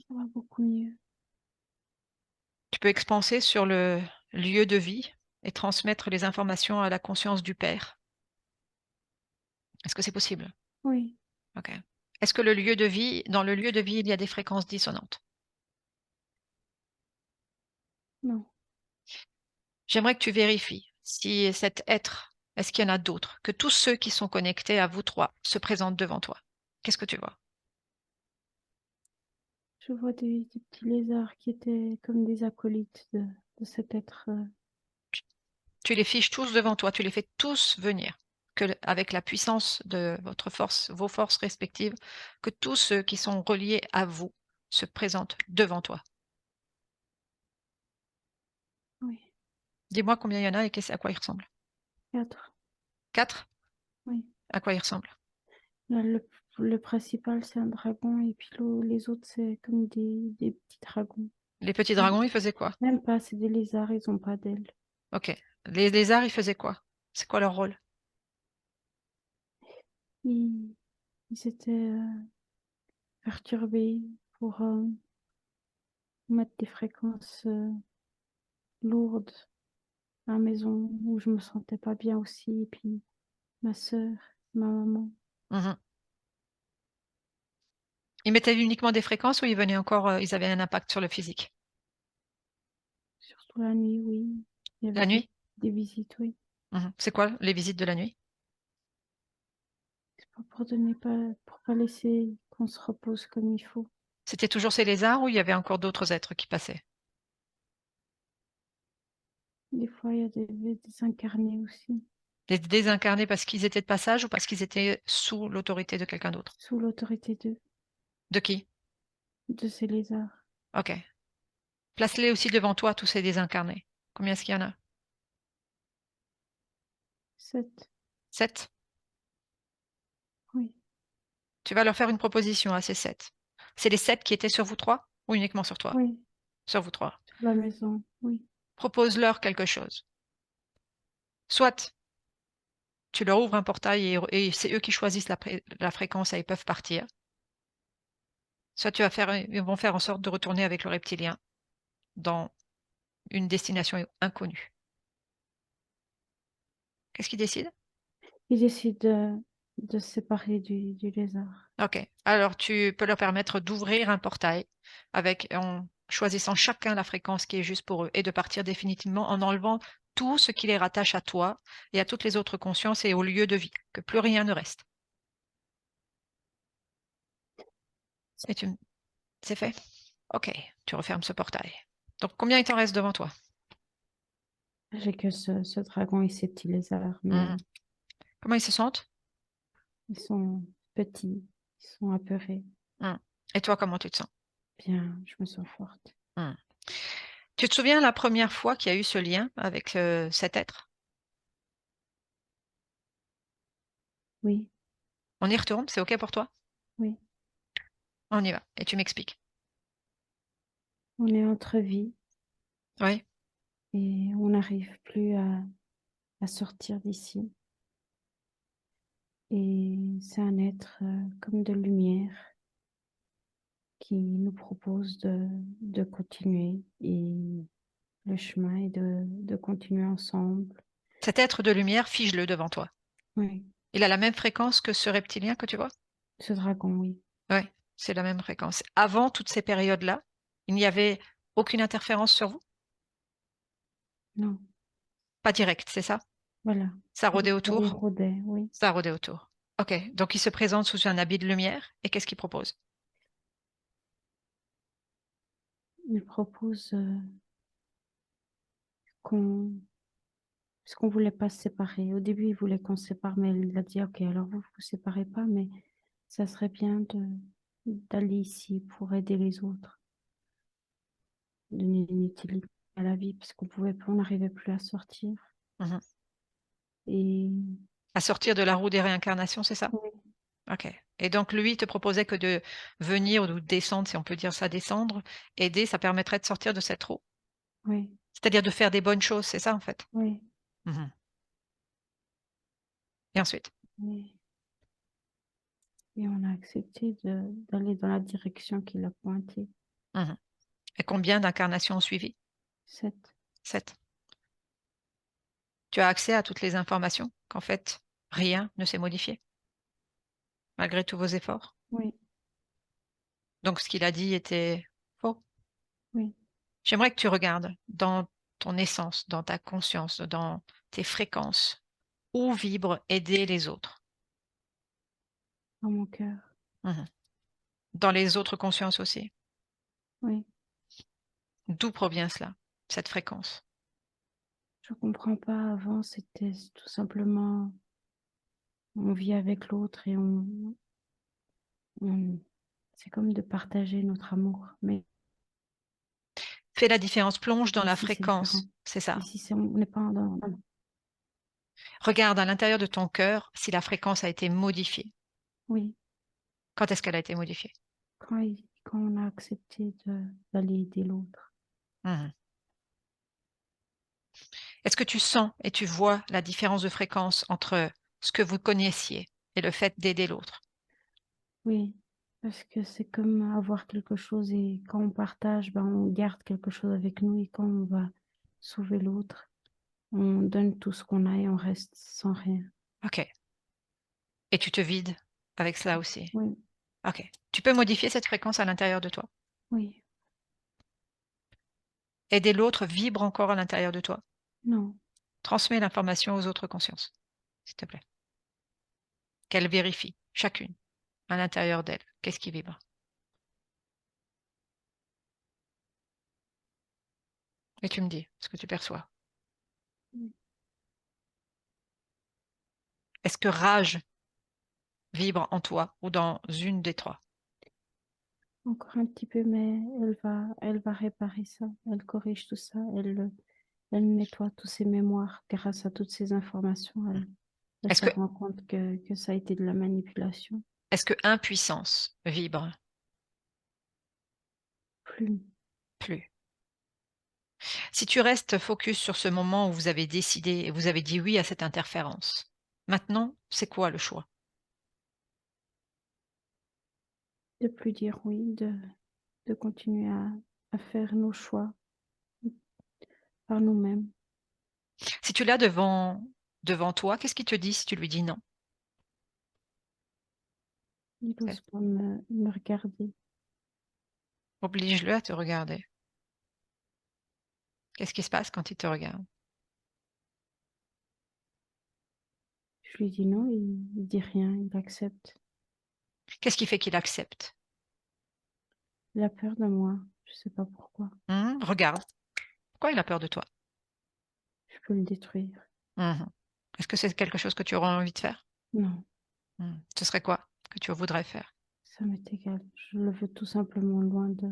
ça va beaucoup mieux. Tu peux expanser sur le lieu de vie et transmettre les informations à la conscience du Père. Est-ce que c'est possible? Oui, OK. Est-ce que le lieu de vie, dans le lieu de vie, il y a des fréquences dissonantes? non. J'aimerais que tu vérifies si cet être, est-ce qu'il y en a d'autres, que tous ceux qui sont connectés à vous trois se présentent devant toi. Qu'est-ce que tu vois? Je vois des petits lézards qui étaient comme des acolytes de cet être. Tu les fiches tous devant toi, tu les fais tous venir. Avec la puissance de votre force, vos forces respectives, que tous ceux qui sont reliés à vous se présentent devant toi. Oui, Dis-moi combien il y en a et à quoi ils ressemblent. 4. Quatre? Oui. À quoi ils ressemblent? Là, le principal, c'est un dragon, et puis les autres, c'est comme des petits dragons. Les petits Mm. dragons, ils faisaient quoi? Même pas, c'est des lézards, ils ont pas d'ailes. Ok. Les lézards, ils faisaient quoi? C'est quoi leur rôle? Ils, ils étaient perturbés pour mettre des fréquences lourdes à la maison où je me sentais pas bien aussi, et puis ma sœur, ma maman, Mhm. Ils mettaient uniquement des fréquences ou ils venaient encore, ils avaient un impact sur le physique? surtout la nuit, oui. Il y avait La nuit? des visites, oui. Mhm. C'est quoi les visites de la nuit? C'est pas pour donner pas, pour pas laisser qu'on se repose comme il faut. C'était toujours ces lézards ou il y avait encore d'autres êtres qui passaient? Des fois, il y a des incarnés aussi, Les désincarnés parce qu'ils étaient de passage ou parce qu'ils étaient sous l'autorité de quelqu'un d'autre? sous l'autorité De qui? de ces lézards. Ok. Place-les aussi devant toi, tous ces désincarnés. Combien est-ce qu'il y en a? 7, 7. oui, Tu vas leur faire une proposition à ces 7. C'est les 7 qui étaient sur vous trois ou uniquement sur toi? oui, Sur vous trois. sur la maison, oui, Propose-leur quelque chose. Soit tu leur ouvres un portail et c'est eux qui choisissent la fréquence et ils peuvent partir. Soit ils vont faire en sorte de retourner avec le reptilien dans une destination inconnue. Qu'est-ce qu'ils décident? ils décident de se séparer du lézard. Ok. Alors tu peux leur permettre d'ouvrir un portail en choisissant chacun la fréquence qui est juste pour eux et de partir définitivement en enlevant tout ce qui les rattache à toi et à toutes les autres consciences et au lieu de vie, que plus rien ne reste. Et c'est fait? Ok. Tu refermes ce portail. Donc combien il t'en reste devant toi? J'ai que ce dragon et ces petits lézards, mais Mhm. Comment ils se sentent? ils sont petits, ils sont apeurés. Mhm. Et toi, comment tu te sens? Bien, je me sens forte. Mhm. Tu te souviens la première fois qu'il y a eu ce lien avec cet être? Oui, On y retourne, c'est OK pour toi? oui, On y va. Et tu m'expliques. on est entre vies Oui. et on n'arrive plus à sortir d'ici. Et c'est un être comme de lumière qui nous propose de continuer et le chemin est de continuer ensemble. Cet être de lumière, fige-le devant toi. Oui, Il a la même fréquence que ce reptilien que tu vois? ce dragon, oui. Oui. C'est la même fréquence. Avant toutes ces périodes-là, il n'y avait aucune interférence sur vous? Non, Pas directe, c'est ça? voilà. Ça rôdait Il autour? rôdait, oui. Ça rôdait autour. Ok, donc il se présente sous un habit de lumière et qu'est-ce qu'il propose? Il propose qu'on parce qu'on voulait pas se séparer. Au début, il voulait qu'on se sépare, mais il a dit, OK, alors vous vous séparez pas, mais ça serait bien d'aller ici pour aider les autres, donner une utilité à la vie, parce on n'arrivait plus à sortir. Mhm. Et À sortir de la roue des réincarnations, c'est ça? oui, Ok. Et donc lui te proposait que de venir ou de descendre, si on peut dire ça, descendre, aider, ça permettrait de sortir de cette roue. oui, C'est-à-dire de faire des bonnes choses, c'est ça en fait. oui, Mhm. Et ensuite? oui. Et on a accepté d'aller dans la direction qu'il a pointée. Mhm. Et combien d'incarnations ont suivi? 7. 7. Tu as accès à toutes les informations qu'en fait, rien ne s'est modifié, malgré tous vos efforts. Oui, Donc ce qu'il a dit était faux. oui, J'aimerais que tu regardes dans ton essence, dans ta conscience, dans tes fréquences, où vibre aider les autres. dans mon cœur. Mhm. Dans les autres consciences aussi. Oui, D'où provient cela, cette fréquence? je comprends pas. Avant, c'était tout simplement, on vit avec l'autre et on- c'est comme de partager notre amour. Mais Fais la différence, plonge dans la ici, c'est différent. fréquence, c'est ça. Ici, on n'est pas Regarde à l'intérieur de ton cœur si la fréquence a été modifiée. oui, Quand est-ce qu'elle a été modifiée? quand on a accepté d'aller aider l'autre. Mhm. Est-ce que tu sens et tu vois la différence de fréquence entre ce que vous connaissiez et le fait d'aider l'autre? Oui, parce que c'est comme avoir quelque chose et quand on partage, ben, on garde quelque chose avec nous et quand on va sauver l'autre, on donne tout ce qu'on a et on reste sans rien. Ok. Et tu te vides avec cela aussi. Oui, Ok. Tu peux modifier cette fréquence à l'intérieur de toi. oui, Aider l'autre vibre encore à l'intérieur de toi. non, Transmets l'information aux autres consciences, s'il te plaît. Qu'elles vérifient, chacune, à l'intérieur d'elle, qu'est-ce qui vibre. Et tu me dis ce que tu perçois. oui, Est-ce que rage vibre en toi ou dans une des trois? encore un petit peu, mais elle va réparer ça, elle corrige tout ça, elle nettoie tous ses mémoires grâce à toutes ces informations. Elle Est-ce se que, rend compte que ça a été de la manipulation. est-ce que impuissance vibre? Plus, Plus. Si tu restes focus sur ce moment où vous avez décidé et vous avez dit oui à cette interférence, maintenant, c'est quoi le choix? de plus dire oui, de continuer à faire nos choix par nous-mêmes. Si tu l'as devant toi, qu'est-ce qui te dit si tu lui dis non? Il Euh, n'ose pas me regarder. Oblige-le à te regarder. Qu'est-ce qui se passe quand il te regarde? Je lui dis non, il dit rien, il accepte. Qu'est-ce qui fait qu'il accepte? Il a peur de moi, je sais pas pourquoi. Regarde. Pourquoi il a peur de toi? Je peux le détruire. Mhm. Est-ce que c'est quelque chose que tu auras envie de faire? Non, Ce serait quoi que tu voudrais faire? ça m'est égal. Je le veux tout simplement loin de...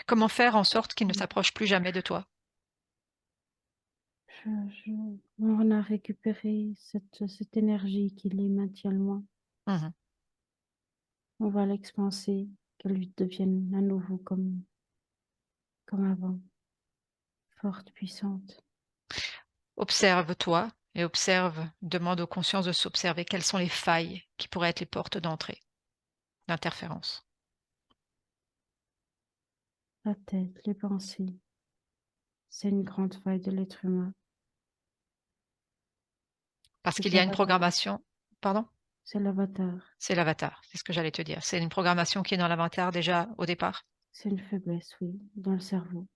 Comment faire en sorte qu'il ne s'approche plus jamais de toi? Je, je- on a récupéré cette énergie qui les maintient loin. Mhm. On va l'expanser, qu'elle lui devienne à nouveau comme avant, forte, puissante. Observe-toi et observe, demande aux consciences de s'observer quelles sont les failles qui pourraient être les portes d'entrée, d'interférence. La tête, les pensées, c'est une grande faille de l'être humain. Parce C'est qu'il y a une pas, programmation. Pardon? c'est l'avatar. C'est l'avatar, c'est ce que j'allais te dire. C'est une programmation qui est dans l'avatar déjà au départ. C'est une faiblesse, oui, dans le cerveau.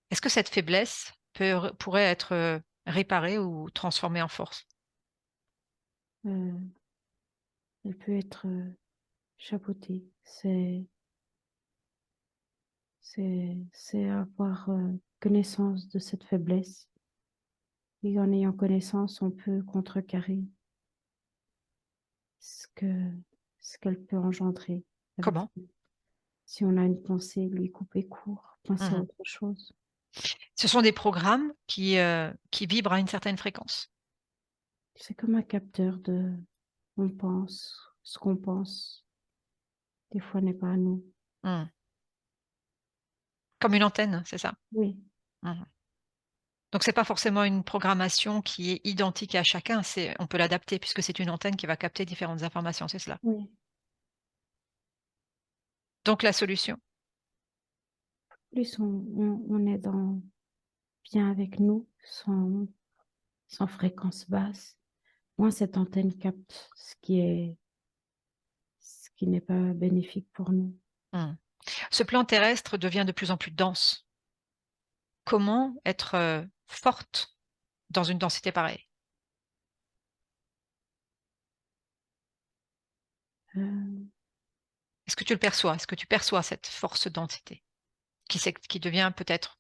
Est-ce que cette faiblesse pourrait être réparée ou transformée en force? Euh, Elle peut être chapeautée. C'est avoir connaissance de cette faiblesse. Et en ayant connaissance, on peut contrecarrer ce que, ce qu'elle peut engendrer avec Comment? nous. Si on a une pensée, lui couper court, penser à Mhm. autre chose. Ce sont des programmes qui vibrent à une certaine fréquence. C'est comme un capteur de on pense, ce qu'on pense, des fois n'est pas à nous. Hmm. Comme une antenne, c'est ça? Oui, Mhm. Donc c'est pas forcément une programmation qui est identique à chacun, on peut l'adapter puisque c'est une antenne qui va capter différentes informations, c'est cela. oui. Donc la solution, Plus on est bien avec nous, sans fréquence basse, moins cette antenne capte ce qui n'est pas bénéfique pour nous. hmm. Ce plan terrestre devient de plus en plus dense. Comment être forte dans une densité pareille? Euh, Est-ce que tu le perçois? Est-ce que tu perçois cette force densité qui devient peut-être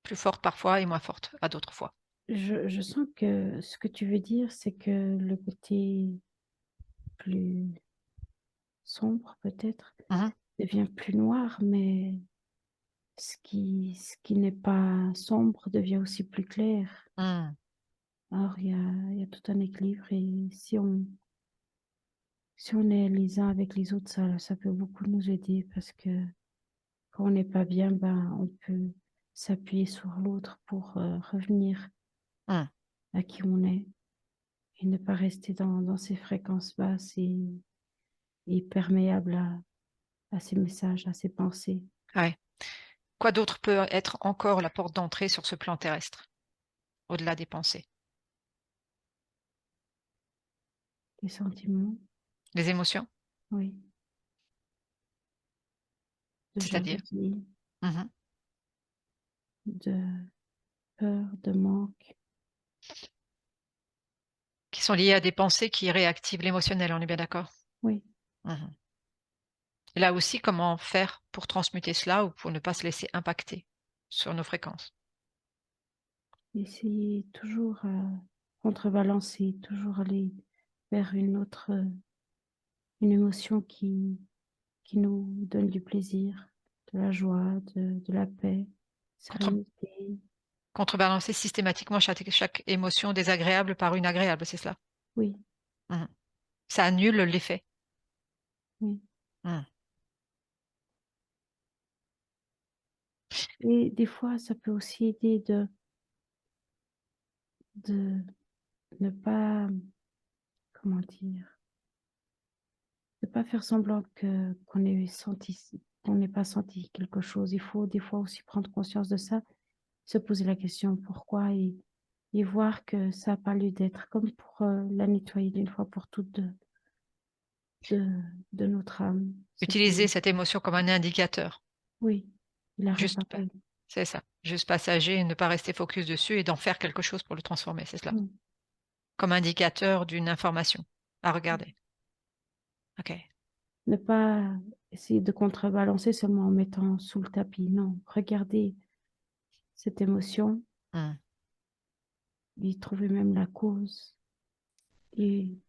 plus forte parfois et moins forte à d'autres fois? je sens que ce que tu veux dire, c'est que le côté plus sombre, peut-être, Mhm. devient plus noir, mais ce qui n'est pas sombre devient aussi plus clair. Hmm. Alors, il y a tout un équilibre et si on est les uns avec les autres, ça peut beaucoup nous aider parce que quand on n'est pas bien, ben, on peut s'appuyer sur l'autre pour revenir Hmm. à qui on est et ne pas rester dans ces fréquences basses et perméables à ces messages, à ces pensées, Ouais. Quoi d'autre peut être encore la porte d'entrée sur ce plan terrestre, au-delà des pensées? les sentiments, Les émotions, oui, de c'est-à-dire? jalousie, Mhm. de peur, de manque, Qui sont liées à des pensées qui réactivent l'émotionnel, on est bien d'accord? oui. Mhm. Et là aussi, comment faire pour transmuter cela ou pour ne pas se laisser impacter sur nos fréquences? Essayer toujours à contrebalancer, toujours aller vers une émotion qui nous donne du plaisir, de la joie, de la paix, Contre- sérénité. Contrebalancer systématiquement chaque émotion désagréable par une agréable, c'est cela? Oui, Mhm. Ça annule l'effet. oui. Mhm. Et des fois, ça peut aussi aider de ne pas, comment dire, de pas faire semblant qu'on n'ait pas senti quelque chose. Il faut des fois aussi prendre conscience de ça, se poser la question pourquoi et voir que ça n'a pas lieu d'être, comme pour la nettoyer d'une fois pour toutes de, de notre âme. C'est pas Utiliser lieu. cette émotion comme un indicateur, Oui, il a juste, réparé. c'est ça, juste passager et ne pas rester focus dessus et d'en faire quelque chose pour le transformer, c'est cela. Mm. Comme indicateur d'une information à regarder. Ok. Ne pas essayer de contrebalancer seulement en mettant sous le tapis. Non, regardez cette émotion, Hmm. y trouver même la cause et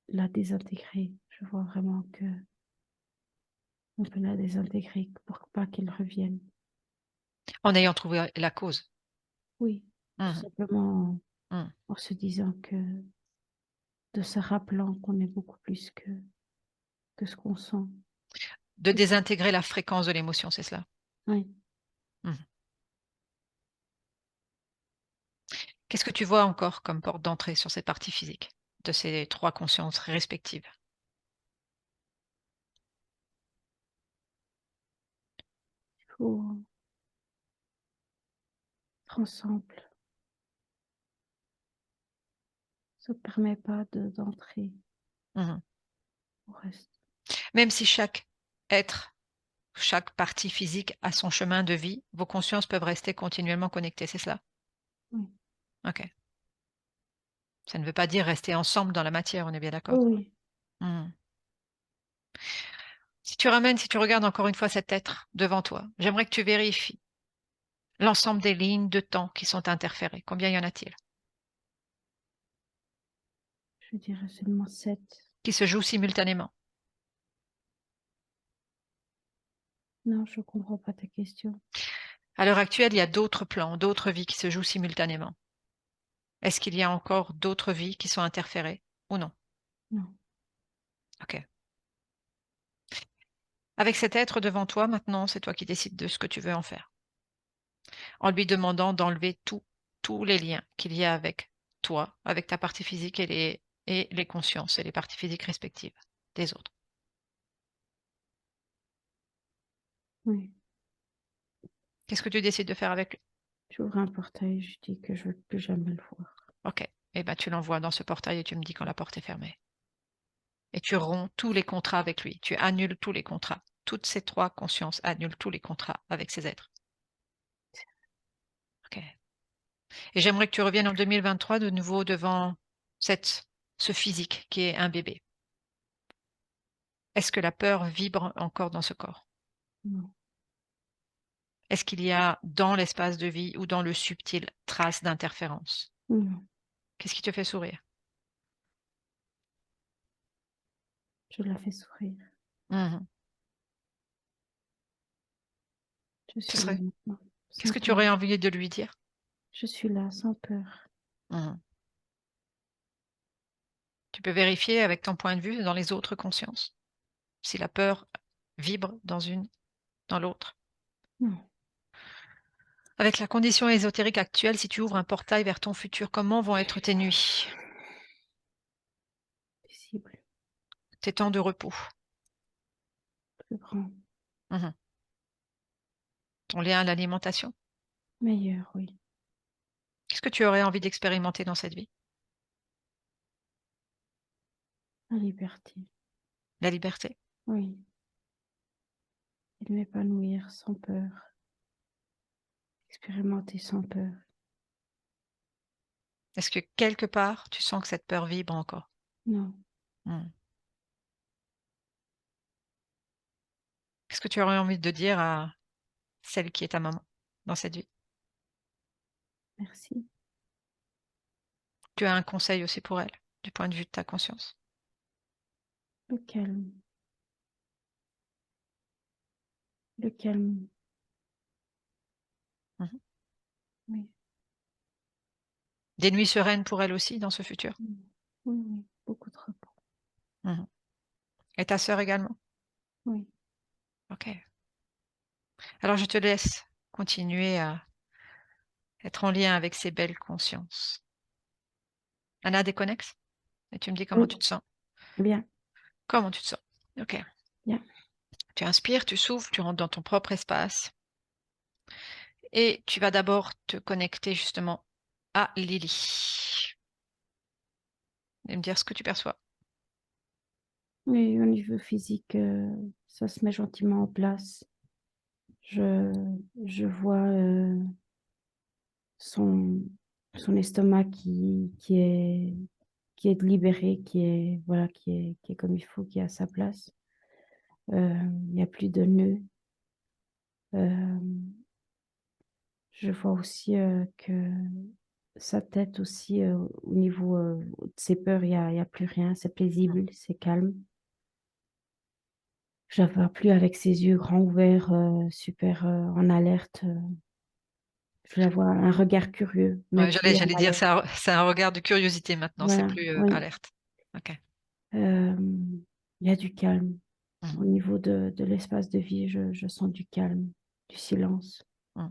la désintégrer. Je vois vraiment que on peut la désintégrer pour pas qu'elle revienne. En ayant trouvé la cause. Oui, tout Mhm. simplement Mhm. en se disant que, de se rappelant qu'on est beaucoup plus que ce qu'on sent. De désintégrer la fréquence de l'émotion, c'est cela. Oui. Mhm. Qu'est-ce que tu vois encore comme porte d'entrée sur cette partie physique de ces trois consciences respectives? Il faut être ensemble, Ça permet pas d'entrer Mmh. au reste. Même si chaque être, chaque partie physique a son chemin de vie, vos consciences peuvent rester continuellement connectées, c'est cela? Oui. OK. Ça ne veut pas dire rester ensemble dans la matière, on est bien Oui, d'accord? oui. Mmh. Si tu regardes encore une fois cet être devant toi, j'aimerais que tu vérifies l'ensemble des lignes de temps qui sont interférées. Combien y en a-t-il? Je dirais seulement 7. Qui se jouent simultanément? Non, je comprends pas ta question. À l'heure actuelle, il y a d'autres plans, d'autres vies qui se jouent simultanément. Est-ce qu'il y a encore d'autres vies qui sont interférées ou non? Non. OK. Avec cet être devant toi, maintenant, c'est toi qui décides de ce que tu veux en faire. En lui demandant d'enlever tous les liens qu'il y a avec toi, avec ta partie physique et les consciences et les parties physiques respectives des autres. Oui. Qu'est-ce que tu décides de faire avec lui? J'ouvre un portail, je dis que je veux plus jamais le voir. OK. Eh ben, tu l'envoies dans ce portail et tu me dis quand la porte est fermée. Et tu romps tous les contrats avec lui. Tu annules tous les contrats. Toutes ces 3 consciences annulent tous les contrats avec ces êtres. OK. Et j'aimerais que tu reviennes en 2023 de nouveau devant ce physique qui est un bébé. Est-ce que la peur vibre encore dans ce corps? Non, Est-ce qu'il y a dans l'espace de vie ou dans le subtil traces d'interférence? non, Qu'est-ce qui te fait sourire? je la fais sourire. Mmh. Je Ce suis là serait maintenant, Qu'est-ce sans que tu peur. aurais envie de lui dire? Je suis là, sans peur. Mmh. Tu peux vérifier avec ton point de vue dans les autres consciences, si la peur vibre dans une, dans l'autre. Non, Avec la condition ésotérique actuelle, si tu ouvres un portail vers ton futur, comment vont être tes nuits, visible, tes temps de repos? plus grand, Mmh. Ton lien à l'alimentation? meilleur, oui. Qu'est-ce que tu aurais envie d'expérimenter dans cette vie? La liberté, La liberté? oui. Et de m'épanouir sans peur, expérimenter sans peur. Est-ce que quelque part, tu sens que cette peur vibre encore? Non, Mmh. Qu'est-ce que tu aurais envie de dire à celle qui est ta maman dans cette vie? merci. Tu as un conseil aussi pour elle, du point de vue de ta conscience? Le calme, le calme, Mmh. oui. Des nuits sereines pour elle aussi dans ce futur? Mm. Oui, oui, beaucoup de repos. Mmh. Et ta sœur également? Oui, OK. Alors je te laisse continuer à être en lien avec ces belles consciences. Anna déconnecte et tu me dis comment oui, tu te sens. bien, Comment tu te sens? OK. bien. Tu inspires, tu souffles, tu rentres dans ton propre espace et tu vas d'abord te connecter justement à Lily et me dire ce que tu perçois. Oui, au niveau physique, ça se met gentiment en place. Je, je vois son, son estomac qui est libéré, qui est comme il faut, qui est à sa place. Il n'y a plus de nœuds. Euh, je vois aussi que sa tête aussi, au niveau de ses peurs, il y a plus rien. C'est Mmh. paisible, c'est calme. Je la vois plus avec ses yeux grands ouverts, super en alerte. Je la vois un regard curieux, mais Ouais, plus en j'allais dire, alerte. c'est un regard de curiosité maintenant, c'est Voilà, plus, oui. alerte. OK. Il y a du calme. Mmh. Au niveau de l'espace de vie, je sens du calme, du silence. Mmh.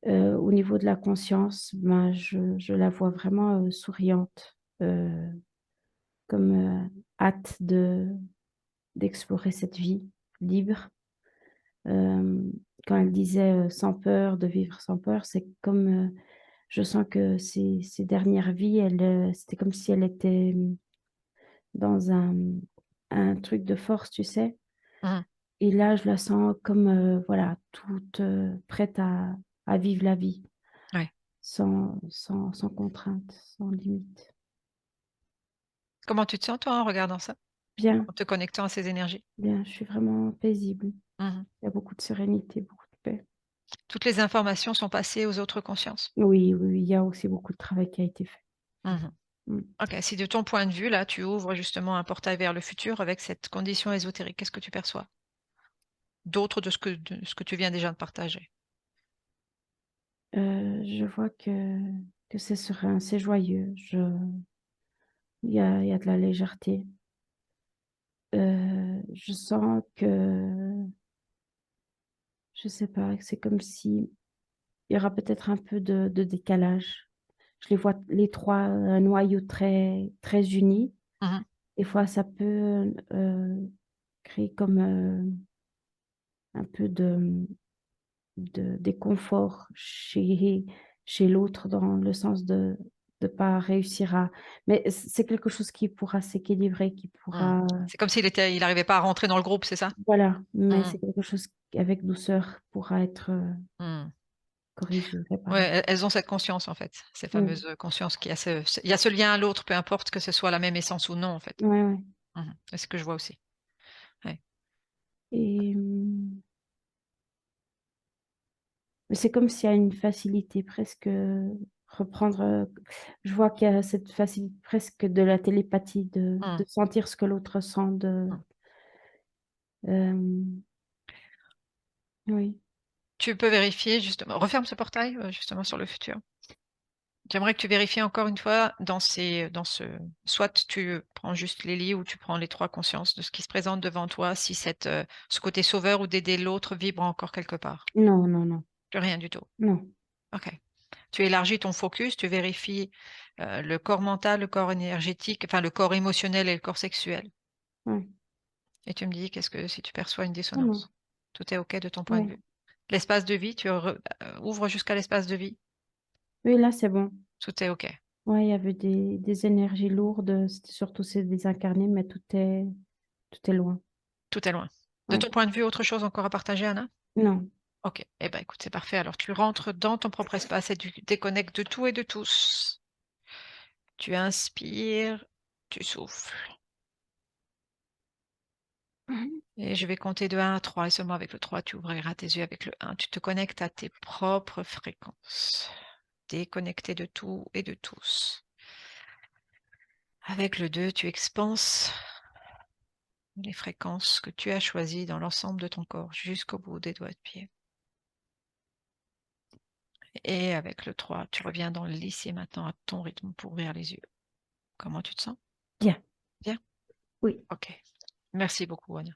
Au niveau de la conscience, ben, je la vois vraiment souriante, comme hâte d'explorer cette vie libre. Euh, Quand elle disait sans peur, de vivre sans peur, c'est comme Je sens que ces dernières vies, c'était comme si elle était, dans un truc de force, tu sais? Mmh. Et là, je la sens comme, voilà, toute, prête à vivre la vie Ouais. sans contrainte, sans limite. Comment tu te sens toi en regardant ça? Bien, En te connectant à ces énergies? bien, je suis vraiment paisible. Mmh. Il y a beaucoup de sérénité, beaucoup de paix. Toutes les informations sont passées aux autres consciences? Oui, oui, oui, il y a aussi beaucoup de travail qui a été fait. Mmh. Mmh. OK, si de ton point de vue là, tu ouvres justement un portail vers le futur avec cette condition ésotérique, qu'est-ce que tu perçois? D'autre de ce que tu viens déjà de partager? Je vois que c'est serein, c'est joyeux. Il y a de la légèreté. Je sens que, je sais pas, que c'est comme si il y aura peut-être un peu de décalage. Je les vois les 3 un noyau très très uni. Mmh. Des fois, ça peut, créer comme, un peu de déconfort chez l'autre dans le sens de pas réussir à mais c'est quelque chose qui pourra s'équilibrer, qui Mmh. pourra C'est comme il arrivait pas à rentrer dans le groupe, c'est ça? voilà, mais Mmh mh. c'est quelque chose qui avec douceur pourra être, Mmh. corrigé, Ouais, réparé. elles ont cette conscience en fait, ces Oui, fameuses, consciences qu'il y a il y a ce lien à l'autre, peu importe que ce soit la même essence ou non en fait. ouais, ouais Mmh. C'est ce que je vois aussi. Ouais. et mais c'est comme s'il y a une facilité presque, reprendre, je vois qu'il y a cette facilité presque de la télépathie, de Mmh. sentir ce que l'autre sent, Mmh. hem, oui. Tu peux vérifier justement referme ce portail, justement sur le futur. J'aimerais que tu vérifies encore une fois dans ce soit tu prends juste les lits ou tu prends les 3 consciences de ce qui se présente devant toi, si ce côté sauveur ou d'aider l'autre vibre encore quelque part. Non, non, non, Plus rien du tout. non. OK. Tu élargis ton focus, tu vérifies, le corps mental, le corps énergétique, enfin le corps émotionnel et le corps sexuel Ouais. et tu me dis qu'est-ce que si tu perçois une Non, non. dissonance. Tout est OK de ton point de Ouais. vue. L'espace de vie, ouvres jusqu'à l'espace de vie, Oui, là, c'est bon. tout est OK, Ouais, il y avait des énergies lourdes, c'était surtout ces désincarnés, mais tout est loin. tout est loin. De Ouais. ton point de vue, autre chose encore à partager, Anna? Non. OK. Eh ben, écoute, c'est parfait. Alors, tu rentres dans ton propre espace et tu déconnectes de tout et de tous. Tu inspires, tu souffles. Mmh. Et je vais compter de 1 à 3 et seulement avec le 3, tu ouvriras tes yeux avec le 1. Tu te connectes à tes propres fréquences. Déconnecté de tout et de tous. Avec le 2, tu expanses les fréquences que tu as choisies dans l'ensemble de ton corps jusqu'au bout des doigts de pied. Et avec le 3, tu reviens dans le l'ici et maintenant à ton rythme pour ouvrir les yeux. Comment tu te sens? Bien. Bien? Oui. OK. Merci beaucoup, Anya.